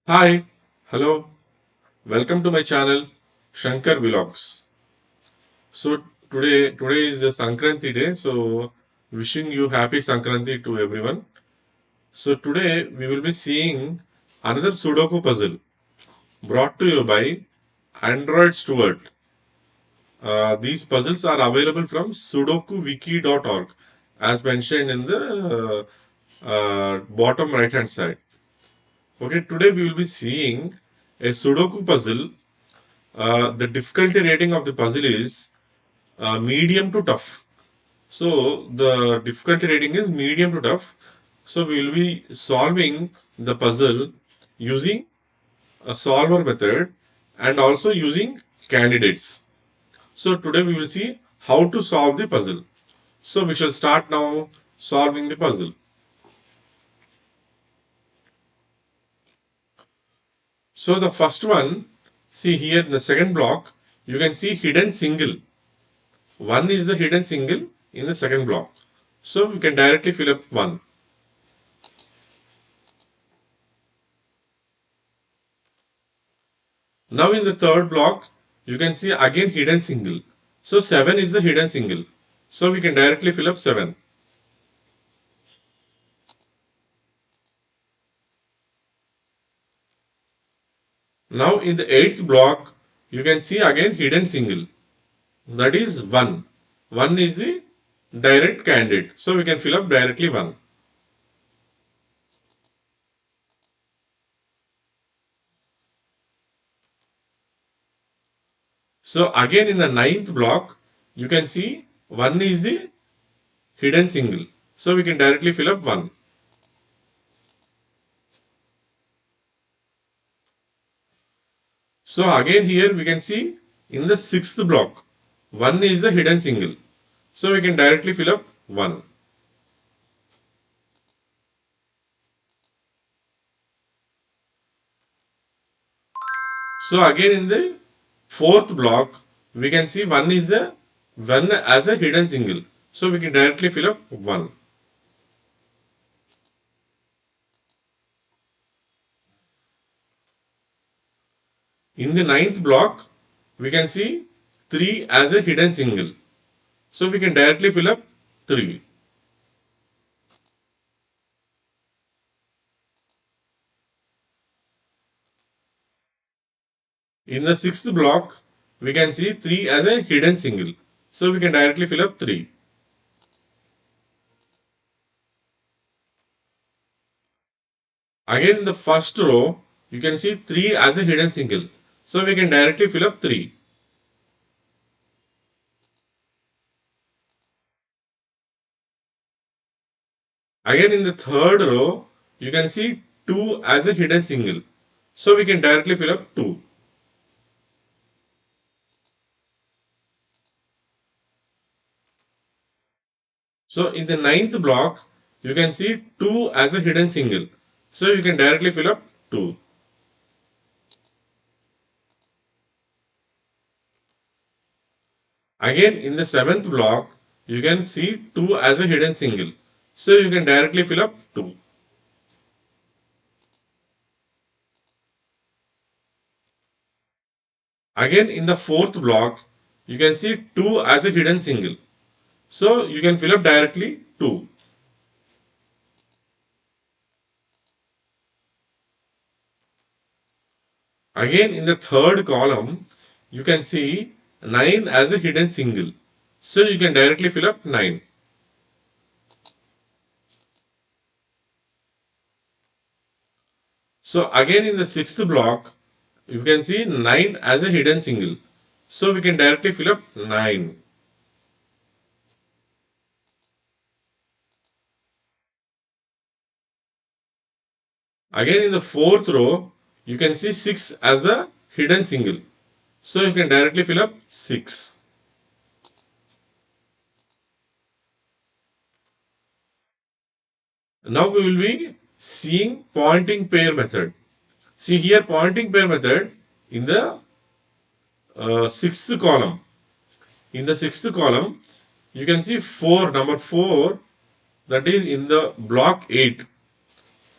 Hi, hello, welcome to my channel Shankar Vlogs. So today is the Sankranti day, so wishing you happy Sankranti to everyone. So today we will be seeing another Sudoku puzzle brought to you by Android Stewart. These puzzles are available from sudokuviki.org as mentioned in the bottom right hand side. Okay, today we will be seeing a Sudoku puzzle. The difficulty rating of the puzzle is medium to tough. So the difficulty rating is medium to tough. So we will be solving the puzzle using a solver method and also using candidates. So today we will see how to solve the puzzle. So we shall start now solving the puzzle. So the first one, see here in the second block, you can see hidden single. One is the hidden single in the second block. So we can directly fill up 1. Now in the third block, you can see again hidden single. So 7 is the hidden single. So we can directly fill up 7. Now in the eighth block, you can see again hidden single. That is 1. 1 is the direct candidate. So we can fill up directly 1. So again in the ninth block, you can see 1 is the hidden single. So we can directly fill up 1. So again here we can see in the sixth block, 1 is the hidden single. So we can directly fill up 1. So again in the fourth block, we can see 1 is the 1 as a hidden single. So we can directly fill up 1. In the ninth block, we can see 3 as a hidden single. So we can directly fill up 3. In the sixth block, we can see 3 as a hidden single. So we can directly fill up 3. Again in the first row, you can see 3 as a hidden single. So we can directly fill up 3. Again in the third row, you can see 2 as a hidden single. So we can directly fill up 2. So in the ninth block, you can see 2 as a hidden single. So you can directly fill up 2. Again in the seventh block, you can see 2 as a hidden single. So you can directly fill up 2. Again in the fourth block, you can see 2 as a hidden single. So you can fill up directly 2. Again in the third column, you can see 9 as a hidden single. So you can directly fill up 9. So again in the sixth block, you can see 9 as a hidden single. So we can directly fill up 9. Again in the fourth row, you can see 6 as the hidden single. So you can directly fill up 6. Now we will be seeing pointing pair method. See here pointing pair method in the sixth column. In the sixth column, you can see 4, number 4, that is in the block 8.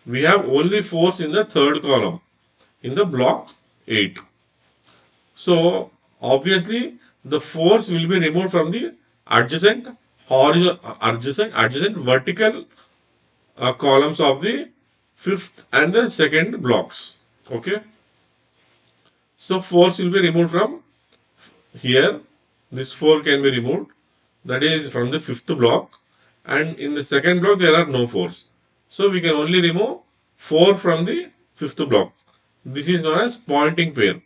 We have only 4s in the third column. in the block 8. So obviously the force will be removed from the adjacent adjacent vertical columns of the fifth and the second blocks. Okay. So force will be removed from here. This 4 can be removed. That is from the fifth block. And in the second block there are no force. So we can only remove 4 from the fifth block. This is known as pointing pair.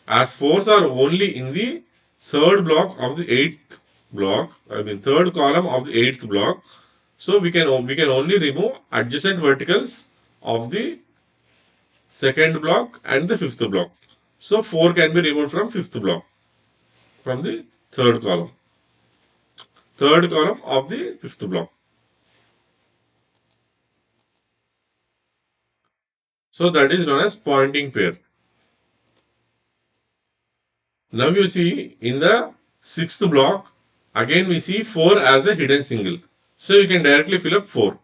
As fours are only in the third block of the eighth block, I mean third column of the eighth block, so we can only remove adjacent verticals of the second block and the fifth block. So 4 can be removed from fifth block, from the third column of the fifth block. So that is known as pointing pair. Now you see in the sixth block, again we see 4 as a hidden single. So you can directly fill up 4.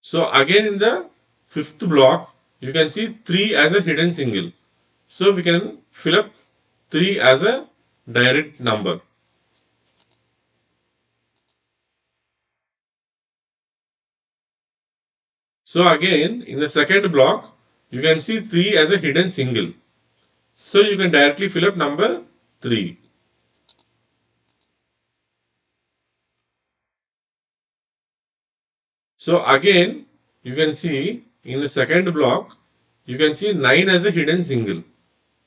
So again in the fifth block, you can see 3 as a hidden single. So we can fill up 3 as a direct number. So again in the second block, you can see 3 as a hidden single. So you can directly fill up number 3. So again, you can see in the second block, you can see 9 as a hidden single.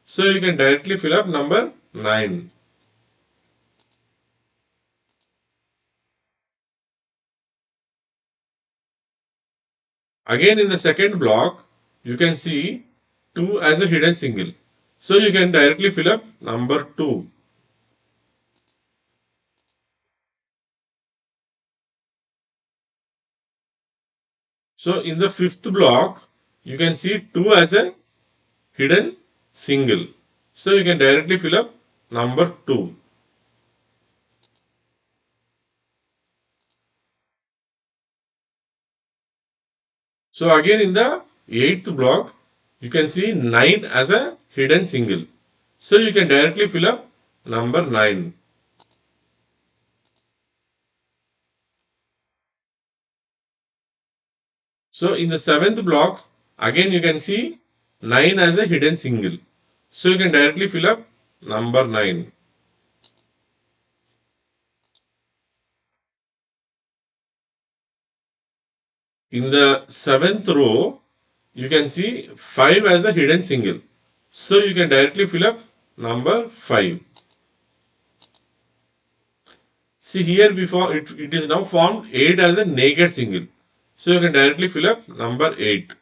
So you can directly fill up number 9. Again in the second block, you can see 2 as a hidden single. So you can directly fill up number 2. So in the fifth block, you can see 2 as a hidden single. So you can directly fill up number 2. So again in the eighth block, you can see 9 as a hidden single. So you can directly fill up number 9. So in the seventh block, again you can see 9 as a hidden single. So you can directly fill up number 9. In the seventh row, you can see 5 as a hidden single. So you can directly fill up number 5. See here before it is now formed 8 as a naked single. So you can directly fill up number 8.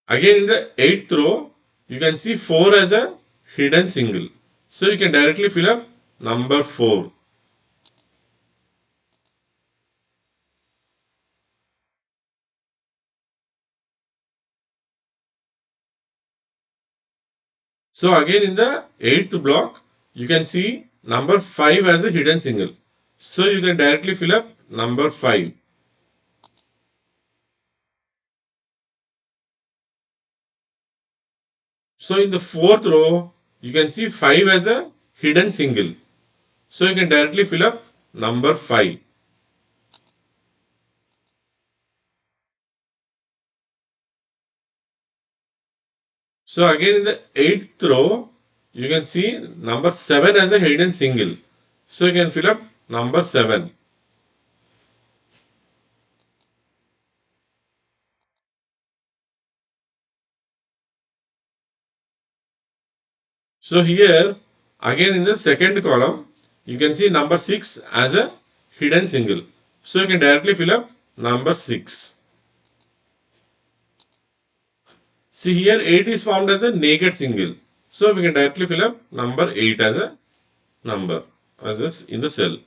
Again in the 8th row, you can see 4 as a hidden single. So you can directly fill up number 4. So again in the 8th block, you can see number 5 as a hidden single. So you can directly fill up number 5. So in the 4th row, you can see 5 as a hidden single. So you can directly fill up number 5. So again in the 8th row, you can see number 7 as a hidden single. So you can fill up number 7. So here again in the second column, you can see number 6 as a hidden single. So you can directly fill up number 6. See here 8 is formed as a naked single. So we can directly fill up number 8 as a number as this in the cell.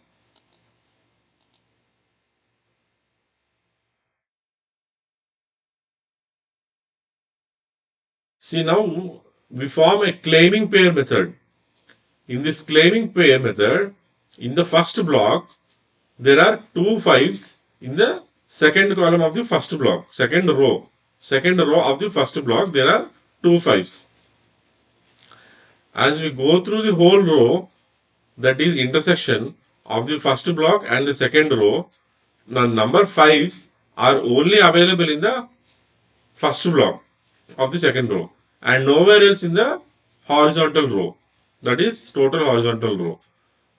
See now we form a claiming pair method. In this claiming pair method, in the first block, there are two fives in the second column of the first block, second row. Second row of the first block, there are two fives. As we go through the whole row, that is intersection of the first block and the second row, the number fives are only available in the first block of the second row and nowhere else in the horizontal row, that is total horizontal row.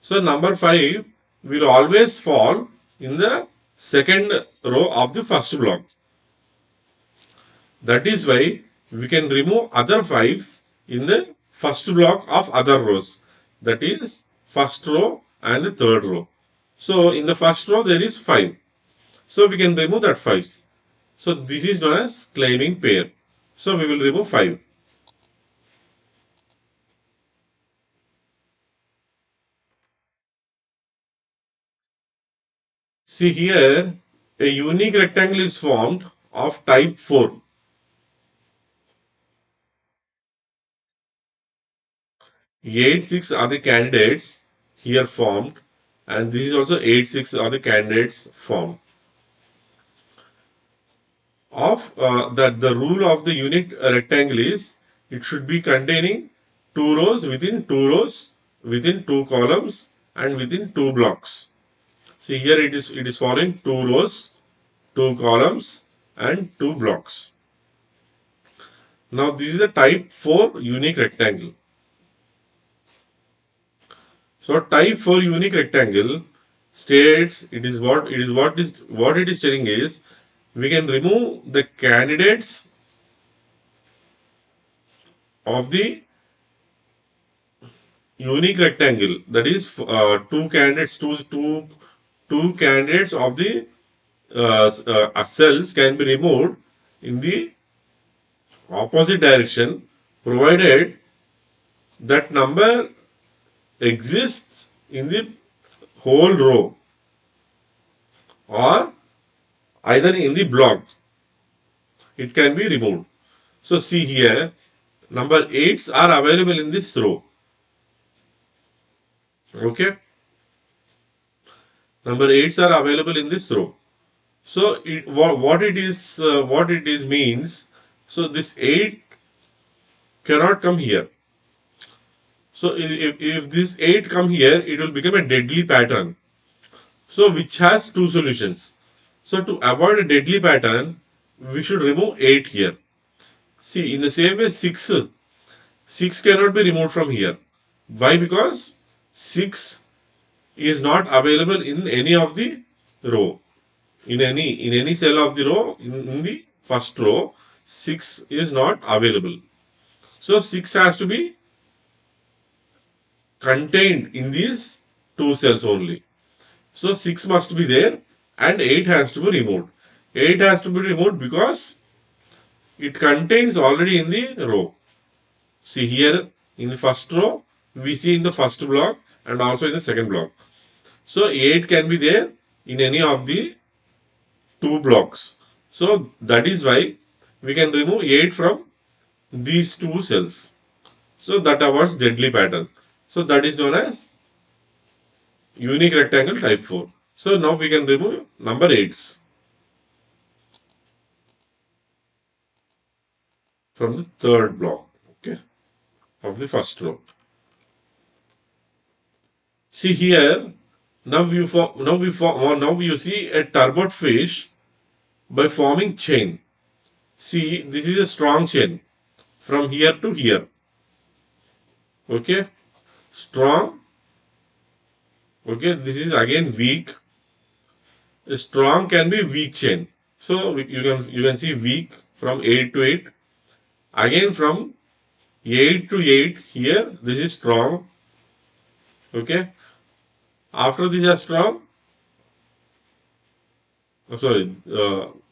So number 5 will always fall in the second row of the first block. That is why we can remove other fives in the first block of other rows, that is first row and the third row. So in the first row there is 5, so we can remove that 5s. So this is known as claiming pair. So we will remove 5. See here, a unique rectangle is formed of type 4. 8, 6 are the candidates here formed, and this is also 8, 6 are the candidates formed. Of that the rule of the unique rectangle is it should be containing two rows, within two columns, and within two blocks. See here it is following two rows, two columns, and two blocks. Now this is a type 4 unique rectangle. So type 4 unique rectangle states what it is telling is we can remove the candidates of the unique rectangle, that is two candidates of the cells can be removed in the opposite direction provided that number exists in the whole row or either in the block. It can be removed. So see here, number 8s are available in this row. Okay, number 8s are available in this row. So what it is means, so this 8 cannot come here. So if this 8 come here, it will become a deadly pattern. So which has two solutions. So to avoid a deadly pattern, we should remove 8 here. See, in the same way 6 cannot be removed from here. Why? Because 6 is not available in any of the row. In any cell of the row, in the first row, 6 is not available. So 6 has to be contained in these two cells only. So 6 must be there and 8 has to be removed. 8 has to be removed because it contains already in the row. See here in the first row, we see in the first block and also in the second block. So 8 can be there in any of the two blocks. So that is why we can remove 8 from these two cells. So that avoids deadly pattern. So that is known as unique rectangle type 4. So now we can remove number 8s from the third block, okay, of the first row. See here, now you see a turbot fish by forming chain. See, this is a strong chain from here to here. Okay, strong. Okay, this is again weak. A strong can be weak chain. So you can see weak from 8 to 8. Again from 8 to 8 here. This is strong. Okay. After this is strong. Sorry.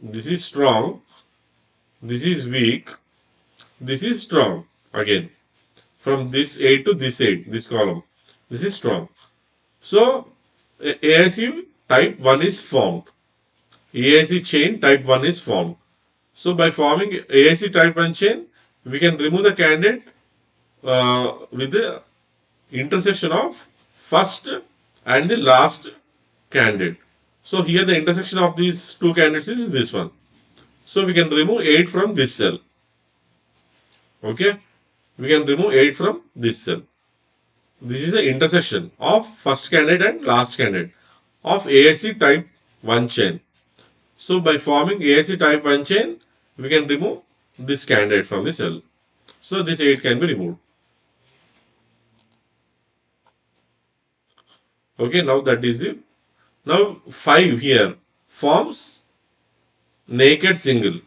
This is strong. This is weak. This is strong. Again from this 8 to this 8. This column. This is strong. So AIC type 1 is formed. AIC chain type 1 is formed. So by forming AIC type 1 chain, we can remove the candidate with the intersection of first and the last candidate. So here the intersection of these two candidates is this one. So we can remove 8 from this cell. Okay, we can remove 8 from this cell. This is the intersection of first candidate and last candidate of ASC type 1 chain. So by forming ASC type 1 chain, we can remove this candidate from the cell. So this 8 can be removed. Okay, now that is the, now 5 here forms naked single.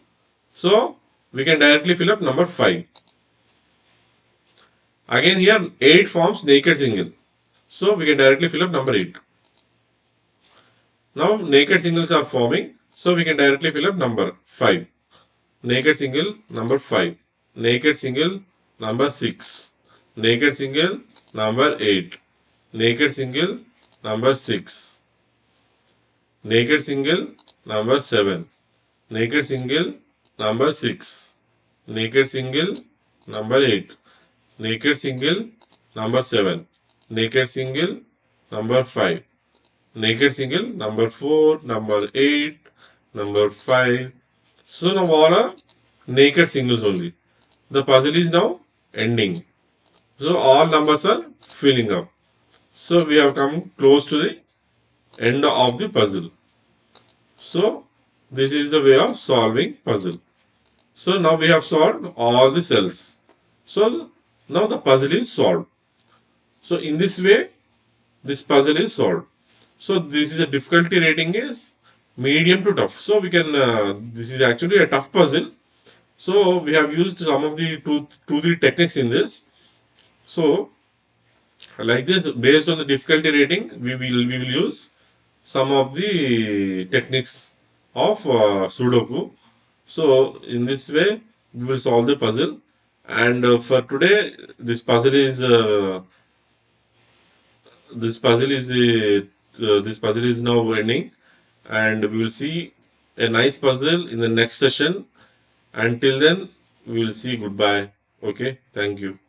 So we can directly fill up number 5. Again here 8 forms naked single. So we can directly fill up number 8. Now naked singles are forming. So we can directly fill up number 5. Naked single number 5. Naked single number 6. Naked single number 8. Naked single number 6. Naked single number 7. Naked single number 6. Naked single number 8. Naked single number 7. Naked single number 5. Naked single number 4, number 8, number 5. So now all are naked singles only. The puzzle is now ending. So all numbers are filling up. So we have come close to the end of the puzzle. So this is the way of solving puzzle. So now we have solved all the cells. So now the puzzle is solved. So in this way, this puzzle is solved. So this is a difficulty rating is medium to tough. So we can, this is actually a tough puzzle. So we have used some of the two, three techniques in this. So like this, based on the difficulty rating, we will use some of the techniques of Sudoku. So in this way, we will solve the puzzle. And for today, this puzzle is this puzzle is now ending, and we will see a nice puzzle in the next session. Until then, we will see. Goodbye. Okay. Thank you.